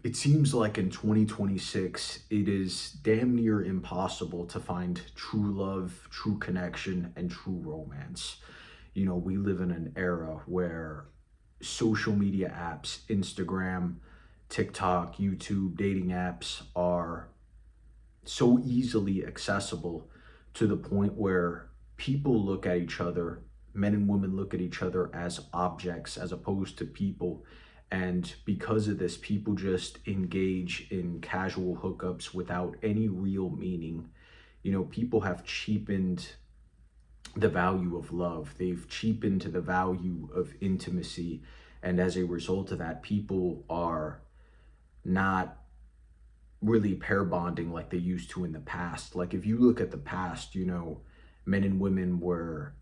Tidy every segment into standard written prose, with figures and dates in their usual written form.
It seems like in 2026, it is damn near impossible to find true love, true connection, and true romance. We live in an era where social media apps, Instagram, TikTok, YouTube, dating apps are so easily accessible to the point where people look at each other, men and women look at each other as objects as opposed to people. And because of this, people just engage in casual hookups without any real meaning. People have cheapened the value of love, they've cheapened the value of intimacy. And as a result of that, people are not really pair bonding like they used to in the past. Like if you look at the past, men and women were,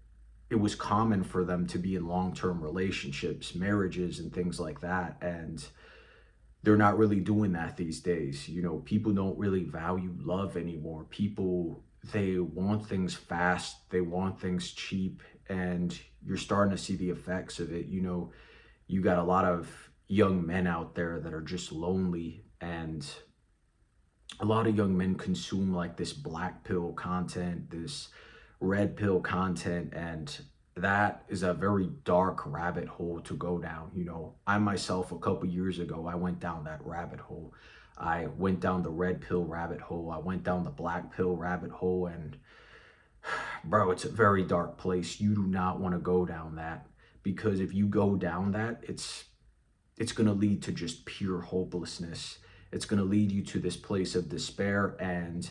it was common for them to be in long-term relationships, marriages and things like that. And they're not really doing that these days. People don't really value love anymore. People, they want things fast, they want things cheap, and you're starting to see the effects of it. You got a lot of young men out there that are just lonely, and a lot of young men consume like this black pill content, this red pill content, and that is a very dark rabbit hole to go down. I myself, a couple years ago, I went down that rabbit hole. I went down the red pill rabbit hole. I went down the black pill rabbit hole, and bro, it's a very dark place. You do not want to go down that, because if you go down that, it's going to lead to just pure hopelessness. It's going to lead you to this place of despair, and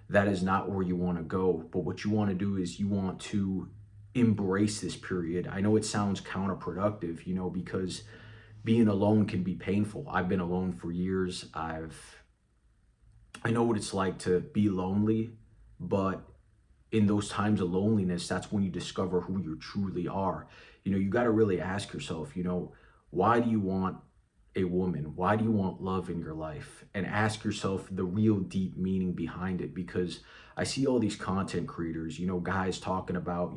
that is not where you want to go. But what you want to do is you want to embrace this period. I know it sounds counterproductive, because being alone can be painful. I've been alone for years. I know what it's like to be lonely, but in those times of loneliness, that's when you discover who you truly are. You got to really ask yourself, why do you want a woman? Why do you want love in your life? And ask yourself the real deep meaning behind it. Because I see all these content creators, guys talking about,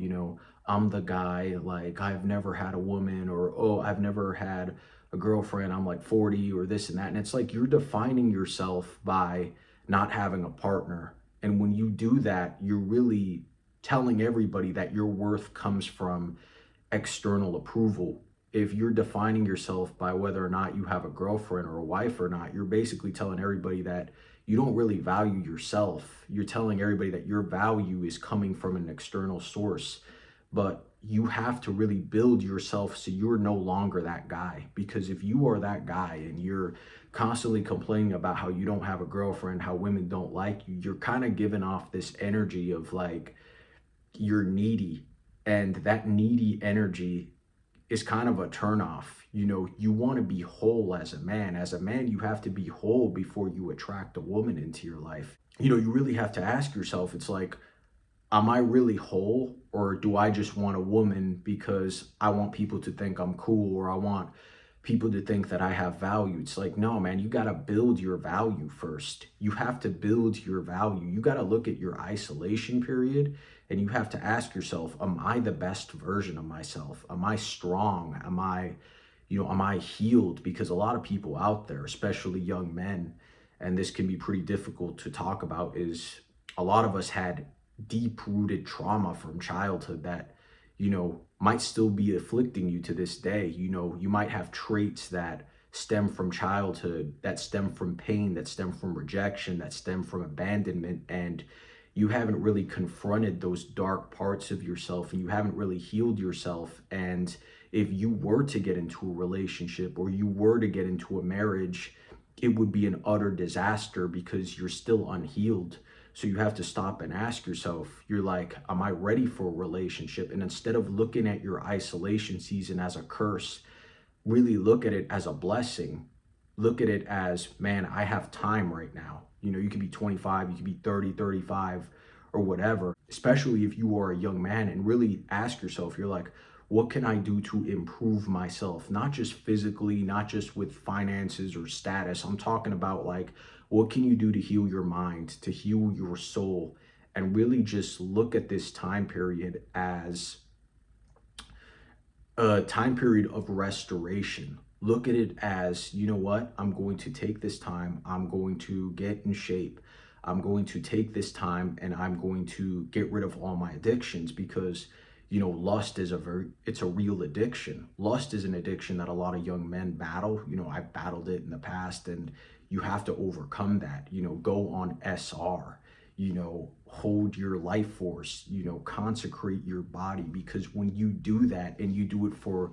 I'm the guy, like I've never had a woman, or oh, I've never had a girlfriend, I'm like 40, or this and that. And it's like you're defining yourself by not having a partner. And when you do that, you're really telling everybody that your worth comes from external approval. If you're defining yourself by whether or not you have a girlfriend or a wife or not, you're basically telling everybody that you don't really value yourself. You're telling everybody that your value is coming from an external source. But you have to really build yourself so you're no longer that guy. Because if you are that guy and you're constantly complaining about how you don't have a girlfriend, how women don't like you, you're kind of giving off this energy of like you're needy. And that needy energy is kind of a turnoff. You want to be whole as a man. As a man, you have to be whole before you attract a woman into your life. You really have to ask yourself, it's like, am I really whole, or do I just want a woman because I want people to think I'm cool, or I want people to think that I have value? It's like, no, man, you got to build your value first. You have to build your value. You got to look at your isolation period, and you have to ask yourself, am I the best version of myself? Am I strong? Am I healed? Because a lot of people out there, especially young men, and this can be pretty difficult to talk about, is a lot of us had deep rooted trauma from childhood that might still be afflicting you to this day. You might have traits that stem from childhood, that stem from pain, that stem from rejection, that stem from abandonment, and you haven't really confronted those dark parts of yourself, and you haven't really healed yourself. And if you were to get into a relationship, or you were to get into a marriage, it would be an utter disaster because you're still unhealed. So you have to stop and ask yourself, you're like, am I ready for a relationship? And instead of looking at your isolation season as a curse, really look at it as a blessing. Look at it as, man, I have time right now. You could be 25, you could be 30, 35, or whatever, especially if you are a young man, and really ask yourself, you're like, what can I do to improve myself? Not just physically, not just with finances or status. I'm talking about like, what can you do to heal your mind, to heal your soul, and really just look at this time period as a time period of restoration. Look at it as, you know what? I'm going to take this time. I'm going to get in shape. I'm going to take this time and I'm going to get rid of all my addictions because, lust is it's a real addiction. Lust is an addiction that a lot of young men battle. I've battled it in the past, and you have to overcome that. Go on SR, hold your life force, consecrate your body, because when you do that and you do it for,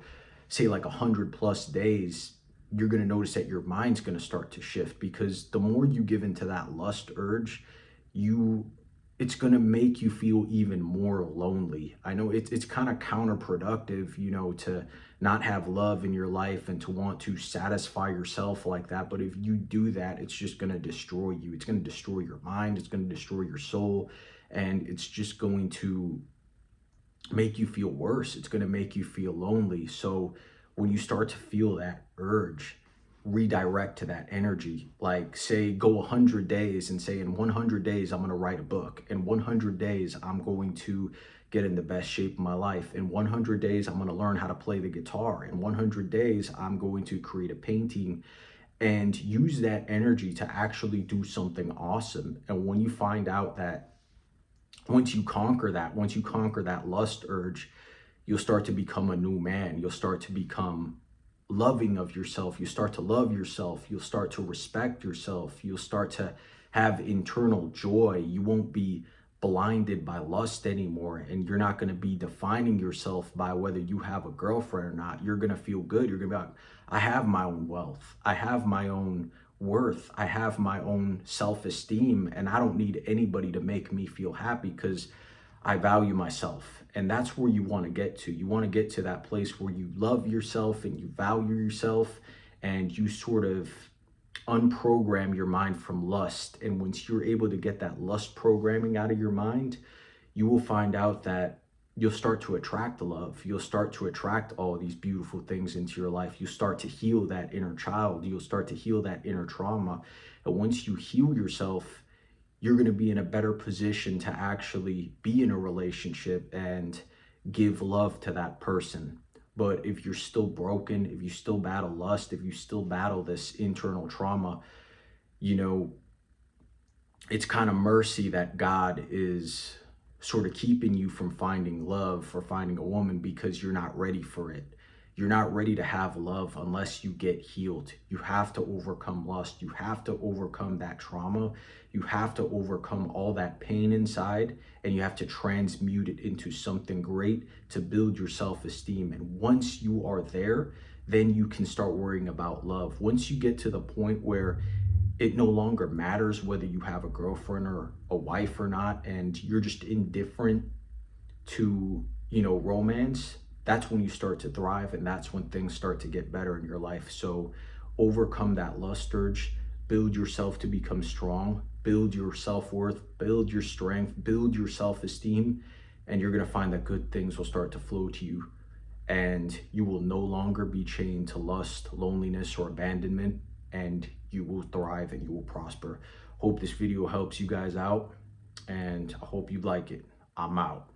say, like 100+ days, you're going to notice that your mind's going to start to shift, because the more you give into that lust urge, you it's going to make you feel even more lonely. I know it's kind of counterproductive, to not have love in your life and to want to satisfy yourself like that. But if you do that, it's just going to destroy you. It's going to destroy your mind. It's going to destroy your soul. And it's just going to make you feel worse. It's going to make you feel lonely. So when you start to feel that urge, redirect to that energy. Like, say, go 100 days and say, in 100 days, I'm going to write a book. In 100 days, I'm going to get in the best shape of my life. In 100 days, I'm going to learn how to play the guitar. In 100 days, I'm going to create a painting, and use that energy to actually do something awesome. And when you find out that once you conquer that lust urge, you'll start to become a new man. You'll start to become loving of yourself. You start to love yourself. You'll start to respect yourself. You'll start to have internal joy. You won't be blinded by lust anymore. And you're not going to be defining yourself by whether you have a girlfriend or not. You're going to feel good. You're going to be like, I have my own wealth. I have my own worth. I have my own self-esteem, and I don't need anybody to make me feel happy, because I value myself. And that's where you want to get to. You want to get to that place where you love yourself and you value yourself, and you sort of unprogram your mind from lust. And once you're able to get that lust programming out of your mind, you will find out that you'll start to attract love. You'll start to attract all these beautiful things into your life. You start to heal that inner child. You'll start to heal that inner trauma. And once you heal yourself, you're going to be in a better position to actually be in a relationship and give love to that person. But if you're still broken, if you still battle lust, if you still battle this internal trauma, it's kind of mercy that God is sort of keeping you from finding love or finding a woman, because you're not ready for it. You're not ready to have love unless you get healed. You have to overcome lust. You have to overcome that trauma. You have to overcome all that pain inside, and you have to transmute it into something great to build your self-esteem. And once you are there, then you can start worrying about love. Once you get to the point where it no longer matters whether you have a girlfriend or a wife or not, and you're just indifferent to, romance, that's when you start to thrive, and that's when things start to get better in your life. So overcome that lust urge, build yourself to become strong, build your self-worth, build your strength, build your self-esteem, and you're going to find that good things will start to flow to you, and you will no longer be chained to lust, loneliness, or abandonment, and you will thrive and you will prosper. Hope this video helps you guys out, and I hope you like it. I'm out.